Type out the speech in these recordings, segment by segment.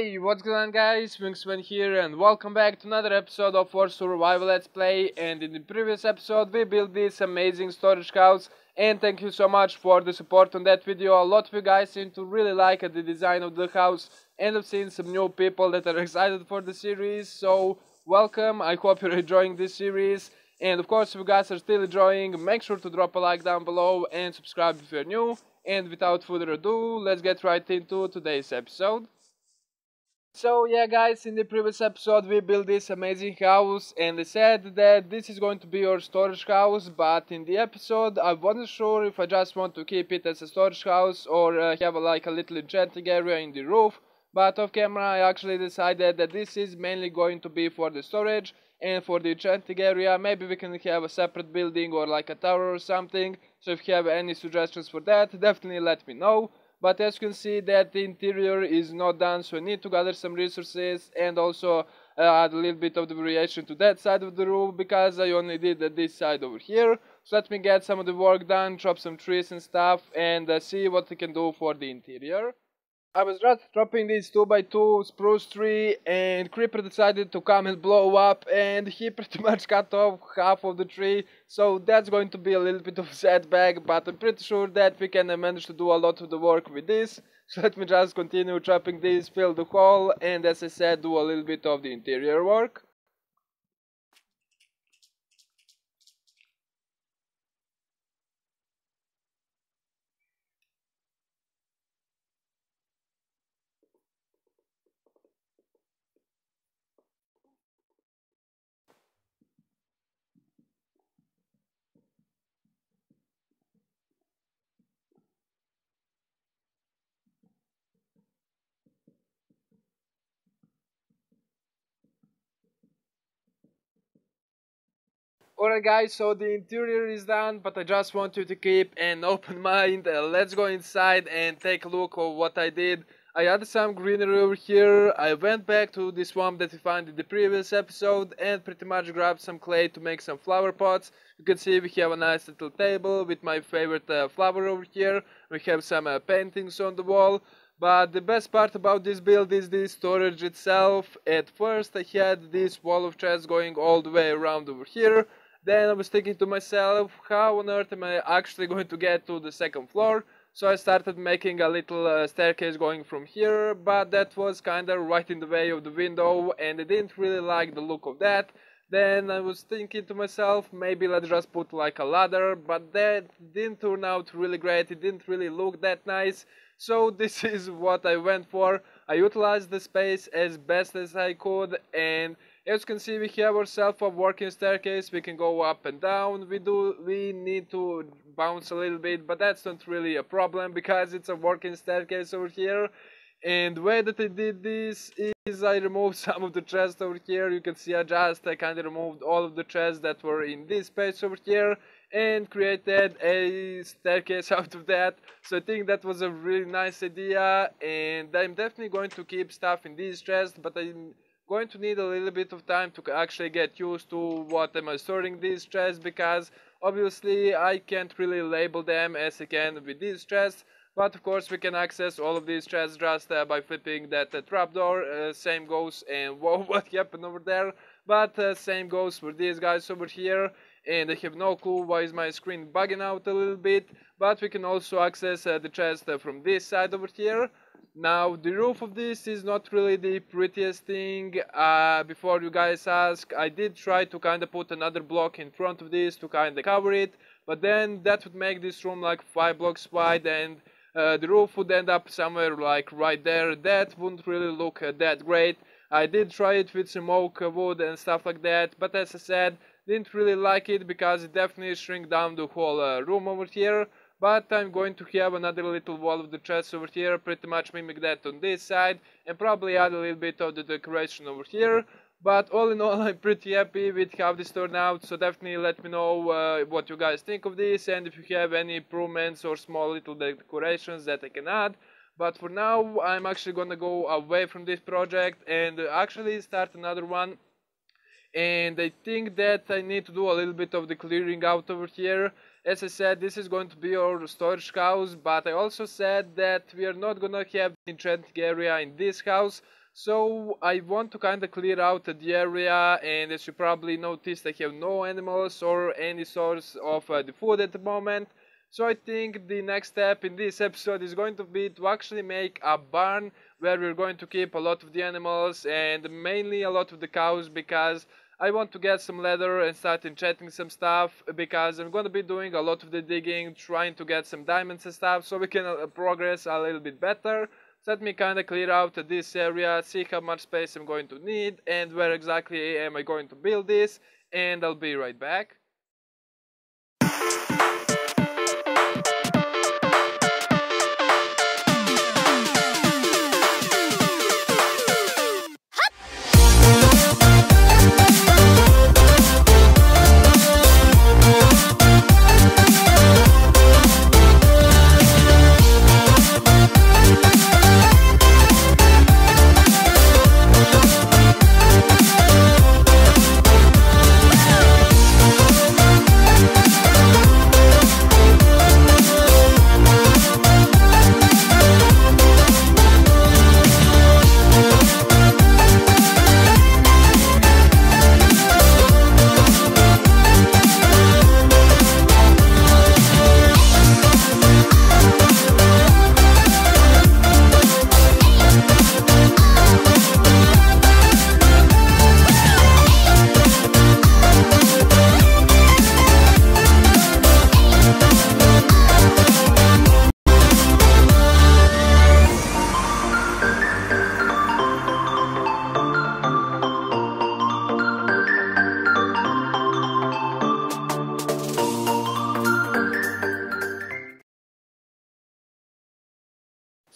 Hey, what's going on guys, WingsOfEnd here and welcome back to another episode of our survival let's play. And in the previous episode we built this amazing storage house, and thank you so much for the support on that video. A lot of you guys seem to really like the design of the house, and I've seen some new people that are excited for the series, so welcome. I hope you're enjoying this series, and of course if you guys are still enjoying, make sure to drop a like down below and subscribe if you're new. And without further ado, let's get right into today's episode. So yeah guys, in the previous episode we built this amazing house and I said that this is going to be our storage house, but in the episode I wasn't sure if I just want to keep it as a storage house or have like a little enchanting area in the roof. But off camera I actually decided that this is mainly going to be for the storage, and for the enchanting area maybe we can have a separate building or like a tower or something. So if you have any suggestions for that, definitely let me know. But as you can see that the interior is not done, so I need to gather some resources and also add a little bit of the variation to that side of the roof, because I only did this side over here. So let me get some of the work done, chop some trees and stuff, and see what I can do for the interior. I was just chopping this 2x2 spruce tree and Creeper decided to come and blow up, and he pretty much cut off half of the tree, so that's going to be a little bit of a setback, but I'm pretty sure that we can manage to do a lot of the work with this. So let me just continue chopping this, fill the hole, and as I said, do a little bit of the interior work. Alright guys, so the interior is done, but I just want you to keep an open mind. Let's go inside and take a look at what I did. I added some greenery over here. I went back to the swamp that we found in the previous episode and pretty much grabbed some clay to make some flower pots. You can see we have a nice little table with my favorite flower over here. We have some paintings on the wall. But the best part about this build is the storage itself. At first I had this wall of chests going all the way around over here. Then I was thinking to myself, how on earth am I actually going to get to the second floor? So I started making a little staircase going from here, but that was kinda right in the way of the window and I didn't really like the look of that. Then I was thinking to myself, maybe let's just put like a ladder, but that didn't turn out really great, it didn't really look that nice. So this is what I went for. I utilized the space as best as I could, and as you can see we have ourselves a working staircase. We can go up and down. We need to bounce a little bit, but that's not really a problem because it's a working staircase over here. And the way that I did this is I removed some of the chests over here. You can see I kind of removed all of the chests that were in this space over here and created a staircase out of that. So I think that was a really nice idea, and I'm definitely going to keep stuff in these chests, but I'm going to need a little bit of time to actually get used to what am I storing these chests, because obviously I can't really label them as I can with these chests. But of course we can access all of these chests just by flipping that trapdoor. Same goes, and whoa, what happened over there? But same goes for these guys over here. And I have no clue why is my screen bugging out a little bit. But we can also access the chest from this side over here. Now the roof of this is not really the prettiest thing. Before you guys ask, I did try to kinda put another block in front of this to kinda cover it. But then that would make this room like 5 blocks wide, and the roof would end up somewhere like right there. That wouldn't really look that great. I did try it with some oak wood and stuff like that, but as I said, didn't really like it because it definitely shrink down the whole room over here. But I'm going to have another little wall of the chest over here, pretty much mimic that on this side, and probably add a little bit of the decoration over here. But all in all, I'm pretty happy with how this turned out, so definitely let me know what you guys think of this, and if you have any improvements or small little decorations that I can add. But for now, I'm actually gonna go away from this project and actually start another one. And I think that I need to do a little bit of the clearing out over here. As I said, this is going to be our storage house, but I also said that we are not gonna have enchanting area in this house. So I want to kind of clear out the area, and as you probably noticed, I have no animals or any source of the food at the moment. So I think the next step in this episode is going to be to actually make a barn where we're going to keep a lot of the animals and mainly a lot of the cows, because I want to get some leather and start enchanting some stuff, because I'm going to be doing a lot of the digging, trying to get some diamonds and stuff so we can progress a little bit better. So let me kind of clear out this area, see how much space I'm going to need and where exactly am I going to build this, and I'll be right back.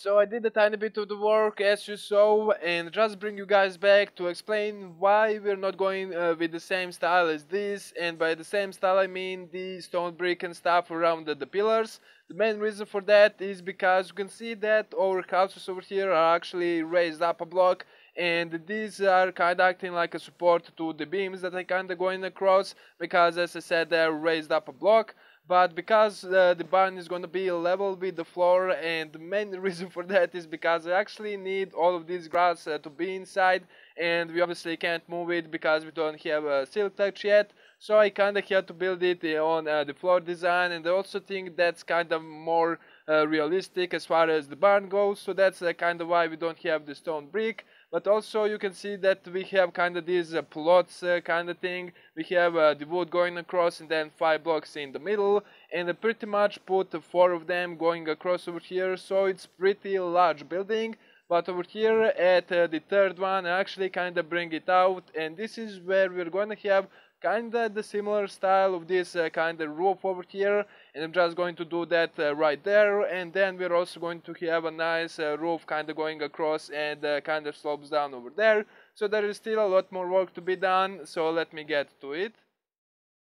So I did a tiny bit of the work as you saw, and just bring you guys back to explain why we're not going with the same style as this. And by the same style I mean the stone brick and stuff around the pillars. The main reason for that is because you can see that our houses over here are actually raised up a block, and these are kind of acting like a support to the beams that I kind of going across, because as I said they're raised up a block. But because the barn is going to be level with the floor, and the main reason for that is because I actually need all of this grass to be inside, and we obviously can't move it because we don't have a silk touch yet. So I kind of had to build it on the floor design, and I also think that's kind of more realistic as far as the barn goes. So that's kind of why we don't have the stone brick. But also you can see that we have kind of these plots kind of thing. We have the wood going across and then 5 blocks in the middle, and I pretty much put 4 of them going across over here, so it's pretty large building. But over here at the third one I actually kind of bring it out, and this is where we're going to have kind of the similar style of this kind of roof over here, and I'm just going to do that right there. And then we're also going to have a nice roof kind of going across and kind of slopes down over there. So there is still a lot more work to be done, so let me get to it.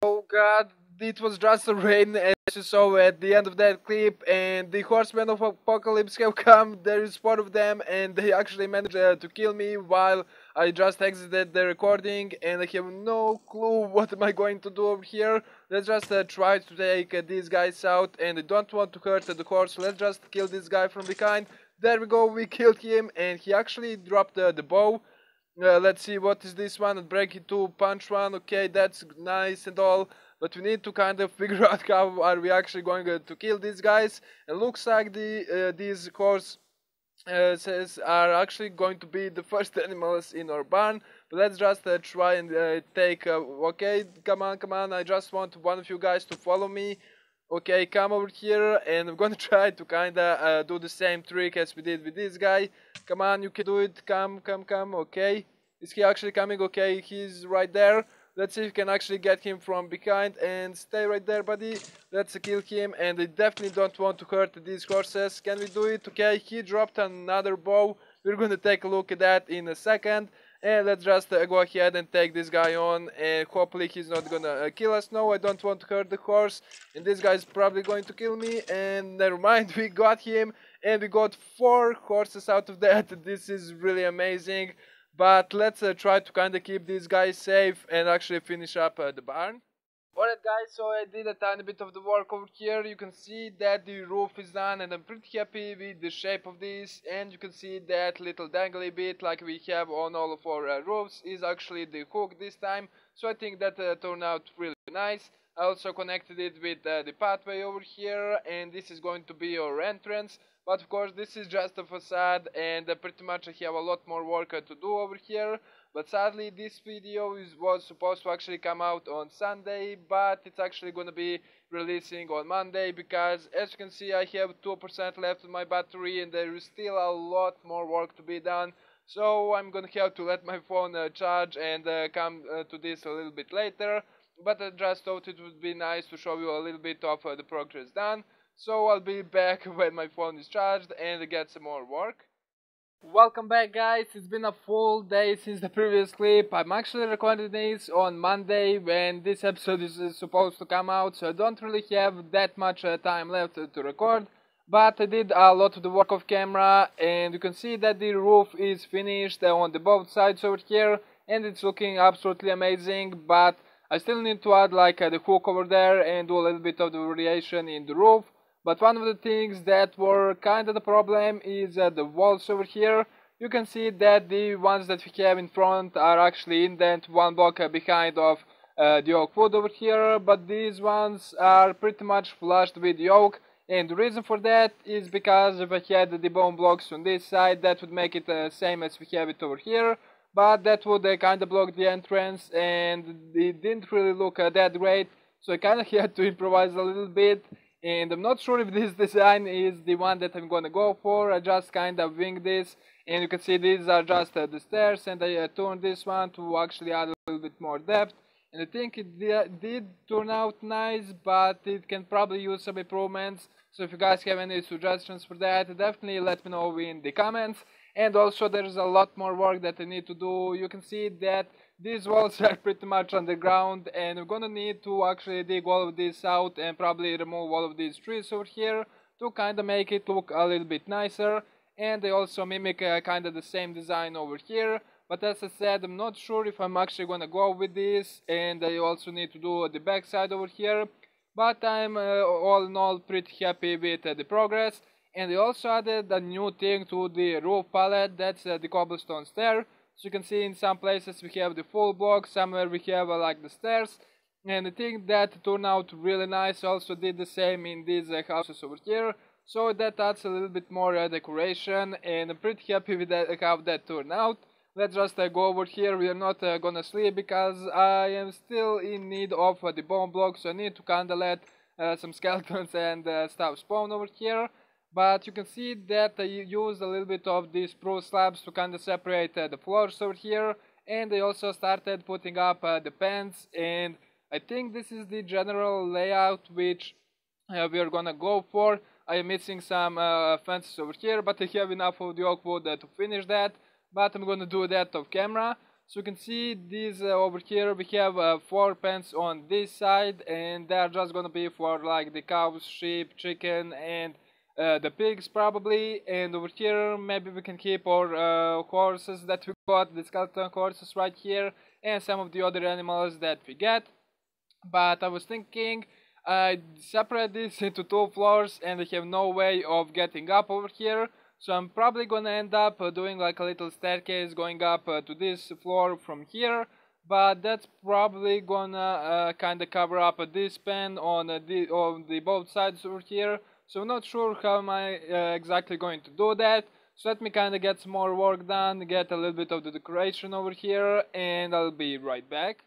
Oh god, it was just a rain as you saw at the end of that clip, and the horsemen of apocalypse have come. There is 4 of them, and they actually managed to kill me while I just exited the recording, and I have no clue what am I going to do over here. Let's just try to take these guys out, and I don't want to hurt the horse, so let's just kill this guy from behind. There we go, we killed him, and he actually dropped the bow. Let's see, what is this one? Break it to punch one. Okay, that's nice and all, but we need to kind of figure out how are we actually going to kill these guys. It looks like these horse are actually going to be the first animals in our barn. But let's just try and take. Okay, come on! I just want one of you guys to follow me. Okay, come over here, and I'm gonna try to kinda do the same trick as we did with this guy. Come on, you can do it. Come. Okay, is he actually coming? Okay, he's right there. Let's see if we can actually get him from behind, and stay right there, buddy. Let's kill him, and I definitely don't want to hurt these horses. Can we do it? Okay, he dropped another bow. We're gonna take a look at that in a second. And let's just go ahead and take this guy on, and hopefully he's not gonna kill us. No, I don't want to hurt the horse, and this guy's probably going to kill me. And never mind, we got him, and we got 4 horses out of that. This is really amazing. But let's try to kind of keep these guys safe and actually finish up the barn. Alright guys, so I did a tiny bit of the work over here. You can see that the roof is done and I'm pretty happy with the shape of this, and you can see that little dangly bit like we have on all of our roofs is actually the hook this time, so I think that turned out really nice. I also connected it with the pathway over here, and this is going to be our entrance, but of course this is just a facade and pretty much I have a lot more work to do over here. But sadly this video was supposed to actually come out on Sunday, but it's actually gonna be releasing on Monday because as you can see I have 2% left on my battery and there is still a lot more work to be done. So I'm gonna have to let my phone charge and come to this a little bit later. But I just thought it would be nice to show you a little bit of the progress done. So I'll be back when my phone is charged and get some more work. Welcome back guys, it's been a full day since the previous clip. I'm actually recording this on Monday when this episode is supposed to come out, so I don't really have that much time left to record. But I did a lot of the work off camera, and you can see that the roof is finished on the both sides over here, and it's looking absolutely amazing. But I still need to add like the hook over there and do a little bit of the variation in the roof. But one of the things that were kind of the problem is the walls over here. You can see that the ones that we have in front are actually indent one block behind of the oak wood over here, but these ones are pretty much flushed with the oak, and the reason for that is because if I had the bone blocks on this side, that would make it the same as we have it over here, but that would kind of block the entrance and it didn't really look that great, so I kind of had to improvise a little bit. And I'm not sure if this design is the one that I'm gonna go for. I just kind of winged this, and you can see these are just the stairs, and I turned this one to actually add a little bit more depth, and I think it did turn out nice, but it can probably use some improvements. So if you guys have any suggestions for that, definitely let me know in the comments. And also there's a lot more work that I need to do. You can see that these walls are pretty much underground, and I'm gonna need to actually dig all of this out and probably remove all of these trees over here to kind of make it look a little bit nicer. And I also mimic kind of the same design over here, but as I said, I'm not sure if I'm actually gonna go with this, and I also need to do the back side over here. But I'm all in all pretty happy with the progress. And I also added a new thing to the roof palette, that's the cobblestone stair. So you can see in some places we have the full block, somewhere we have like the stairs. And I think that turned out really nice. I also did the same in these houses over here. So that adds a little bit more decoration, and I'm pretty happy with that, how that turned out. Let's just go over here. We are not gonna sleep because I am still in need of the bone blocks. So I need to kinda let some skeletons and stuff spawn over here. But you can see that I used a little bit of these spruce slabs to kind of separate the floors over here, and I also started putting up the pens, and I think this is the general layout which we are gonna go for. I am missing some fences over here, but I have enough of the oak wood to finish that, but I'm gonna do that off camera. So you can see these over here, we have 4 pens on this side, and they are just gonna be for like the cows, sheep, chicken, and the pigs probably. And over here maybe we can keep our horses that we got, the skeleton horses right here, and some of the other animals that we get. But I was thinking I separate this into 2 floors and I have no way of getting up over here, so I'm probably gonna end up doing like a little staircase going up to this floor from here. But that's probably gonna kinda cover up this pen on the both sides over here. So I'm not sure how am I exactly going to do that. So let me kinda get some more work done, get a little bit of the decoration over here, and I'll be right back.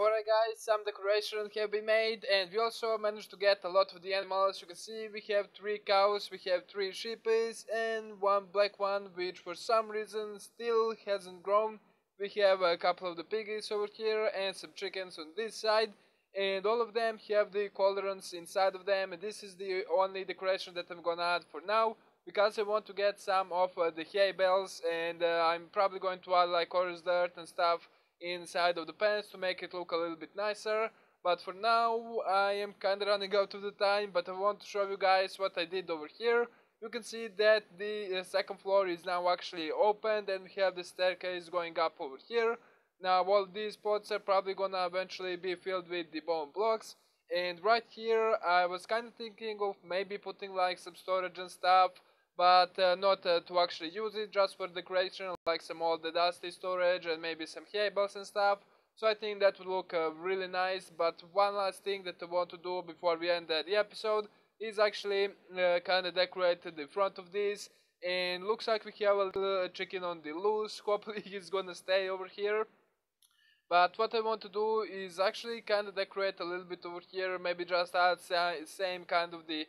Alright guys, some decorations have been made, and we also managed to get a lot of the animals. You can see we have 3 cows, we have 3 sheep, and 1 black one which for some reason still hasn't grown. We have a couple of the piggies over here and some chickens on this side, and all of them have the cauldrons inside of them, and this is the only decoration that I'm gonna add for now, because I want to get some of the hay bales, and I'm probably going to add like chorus dirt and stuff inside of the pants to make it look a little bit nicer. But for now I am kinda running out of the time, but I want to show you guys what I did over here. You can see that the second floor is now actually opened, and we have the staircase going up over here. Now all these spots are probably gonna eventually be filled with the bone blocks, and right here I was kinda thinking of maybe putting like some storage and stuff, but not to actually use it, just for decoration, like some old dusty storage and maybe some hay bales and stuff. So I think that would look really nice. But one last thing that I want to do before we end the episode is actually kind of decorate the front of this, and looks like we have a little chicken on the loose. Hopefully he's gonna stay over here. But what I want to do is actually kind of decorate a little bit over here, maybe just add same kind of the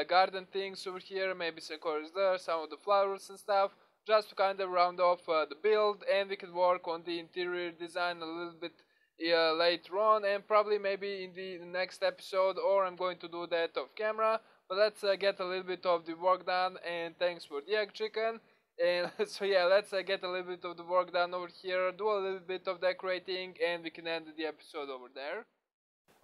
garden things over here, maybe some colors there, some of the flowers and stuff, just to kind of round off the build, and we can work on the interior design a little bit later on, and probably maybe in the next episode, or I'm going to do that off camera. But let's get a little bit of the work done, and thanks for the egg chicken. And so yeah, let's get a little bit of the work done over here, do a little bit of decorating, and we can end the episode over there.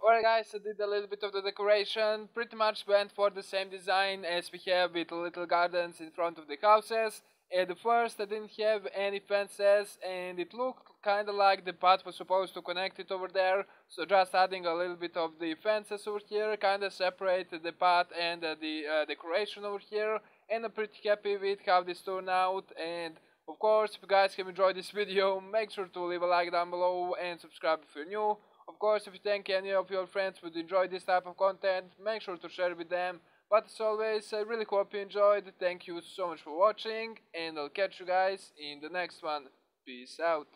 Alright guys, I did a little bit of the decoration, pretty much went for the same design as we have with little gardens in front of the houses. At the first I didn't have any fences, and it looked kinda like the path was supposed to connect it over there, so just adding a little bit of the fences over here kinda separated the path and the decoration over here, and I'm pretty happy with how this turned out. And of course, if you guys have enjoyed this video, make sure to leave a like down below and subscribe if you're new. Of course, if you think any of your friends would enjoy this type of content, make sure to share it with them. But as always, I really hope you enjoyed. Thank you so much for watching, and I'll catch you guys in the next one. Peace out.